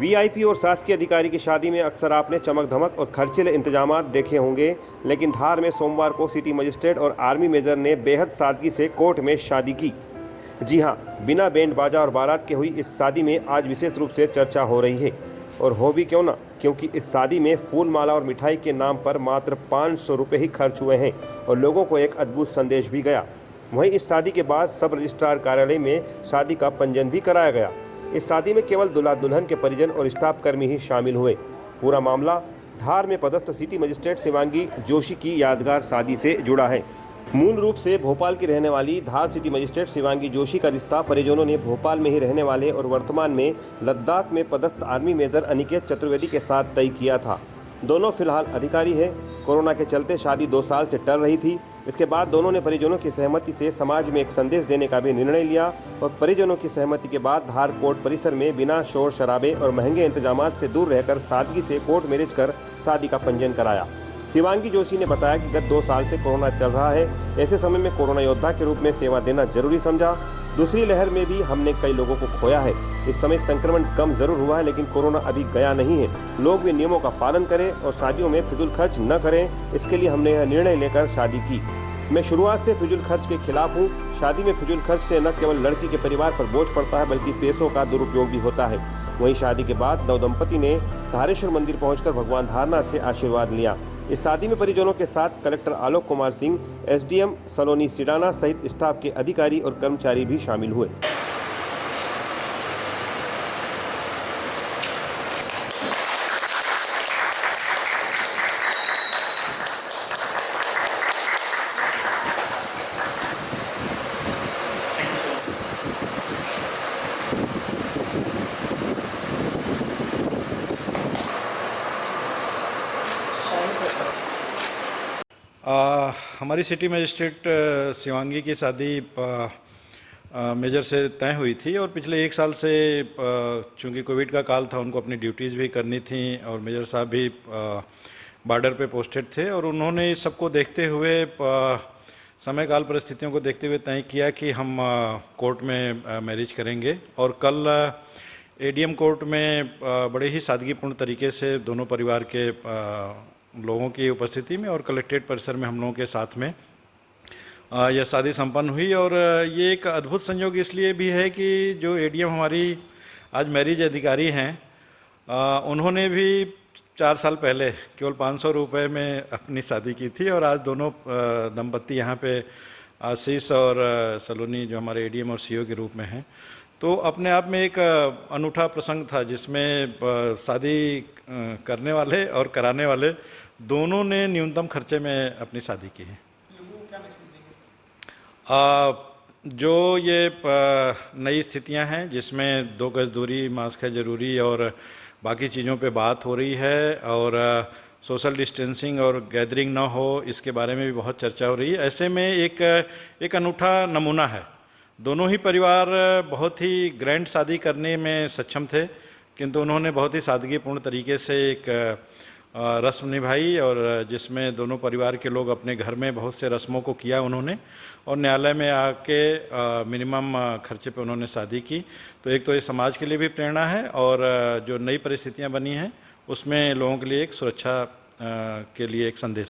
VIP और शासकीय अधिकारी की शादी में अक्सर आपने चमक धमक और खर्चीले इंतजाम देखे होंगे, लेकिन धार में सोमवार को सिटी मजिस्ट्रेट और आर्मी मेजर ने बेहद सादगी से कोर्ट में शादी की। जी हां, बिना बैंड बाजा और बारात के हुई इस शादी में आज विशेष रूप से चर्चा हो रही है। और हो भी क्यों ना, क्योंकि इस शादी में फूल माला और मिठाई के नाम पर मात्र 500 रुपये ही खर्च हुए हैं और लोगों को एक अद्भुत संदेश भी गया। वहीं इस शादी के बाद सब रजिस्ट्रार कार्यालय में शादी का पंजीयन भी कराया गया। इस शादी में केवल दूल्हा दुल्हन के परिजन और स्टाफ कर्मी ही शामिल हुए। पूरा मामला धार में पदस्थ सिटी मजिस्ट्रेट शिवांगी जोशी की यादगार शादी से जुड़ा है। मूल रूप से भोपाल की रहने वाली धार सिटी मजिस्ट्रेट शिवांगी जोशी का रिश्ता परिजनों ने भोपाल में ही रहने वाले और वर्तमान में लद्दाख में पदस्थ आर्मी मेजर अनिकेत चतुर्वेदी के साथ तय किया था। दोनों फिलहाल अधिकारी हैं। कोरोना के चलते शादी 2 साल से टल रही थी। इसके बाद दोनों ने परिजनों की सहमति से समाज में एक संदेश देने का भी निर्णय लिया और परिजनों की सहमति के बाद धार कोर्ट परिसर में बिना शोर शराबे और महंगे इंतजामात से दूर रहकर सादगी से कोर्ट मैरिज कर शादी का पंजीयन कराया। शिवांगी जोशी ने बताया कि गत 2 साल से कोरोना चल रहा है। ऐसे समय में कोरोना योद्धा के रूप में सेवा देना जरूरी समझा। दूसरी लहर में भी हमने कई लोगों को खोया है। इस समय संक्रमण कम जरूर हुआ है, लेकिन कोरोना अभी गया नहीं है। लोग भी नियमों का पालन करें और शादियों में फिजूल खर्च न करें। इसके लिए हमने यह निर्णय लेकर शादी की। मैं शुरुआत से फिजूल खर्च के खिलाफ हूँ। शादी में फिजूल खर्च से न केवल लड़की के परिवार पर बोझ पड़ता है, बल्कि पैसों का दुरुपयोग भी होता है। वहीं शादी के बाद नवदंपति ने धारेश्वर मंदिर पहुंचकर भगवान धारनाथ से आशीर्वाद लिया। इस शादी में परिजनों के साथ कलेक्टर आलोक कुमार सिंह, एसडीएम सलोनी सिडाना सहित स्टाफ के अधिकारी और कर्मचारी भी शामिल हुए। हमारी सिटी मजिस्ट्रेट शिवांगी की शादी मेजर से तय हुई थी और पिछले 1 साल से चूंकि कोविड का काल था, उनको अपनी ड्यूटीज़ भी करनी थी और मेजर साहब भी बॉर्डर पे पोस्टेड थे और उन्होंने इस सबको देखते हुए समय काल परिस्थितियों को देखते हुए तय किया कि हम कोर्ट में मैरिज करेंगे। और कल एडीएम कोर्ट में बड़े ही सादगीपूर्ण तरीके से दोनों परिवार के लोगों की उपस्थिति में और कलेक्ट्रेट परिसर में हम लोगों के साथ में यह शादी संपन्न हुई। और ये एक अद्भुत संयोग इसलिए भी है कि जो एडीएम हमारी आज मैरिज अधिकारी हैं, उन्होंने भी 4 साल पहले केवल 500 रुपये में अपनी शादी की थी और आज दोनों दंपत्ति यहाँ पे आशीष और सलोनी जो हमारे एडीएम और सीओ के रूप में हैं। तो अपने आप में एक अनूठा प्रसंग था जिसमें शादी करने वाले और कराने वाले दोनों ने न्यूनतम खर्चे में अपनी शादी की है। लोगों को क्या मैसेज देंगे? जो ये नई स्थितियां हैं जिसमें 2 गज दूरी, मास्क है जरूरी और बाकी चीज़ों पे बात हो रही है और सोशल डिस्टेंसिंग और गैदरिंग ना हो, इसके बारे में भी बहुत चर्चा हो रही है। ऐसे में एक अनूठा नमूना है। दोनों ही परिवार बहुत ही ग्रैंड शादी करने में सक्षम थे, किंतु उन्होंने बहुत ही सादगीपूर्ण तरीके से एक रस्म निभाई और जिसमें दोनों परिवार के लोग अपने घर में बहुत से रस्मों को किया उन्होंने और न्यायालय में आके मिनिमम खर्चे पे उन्होंने शादी की। तो एक तो ये समाज के लिए भी प्रेरणा है और जो नई परिस्थितियां बनी हैं उसमें लोगों के लिए एक सुरक्षा के लिए एक संदेश।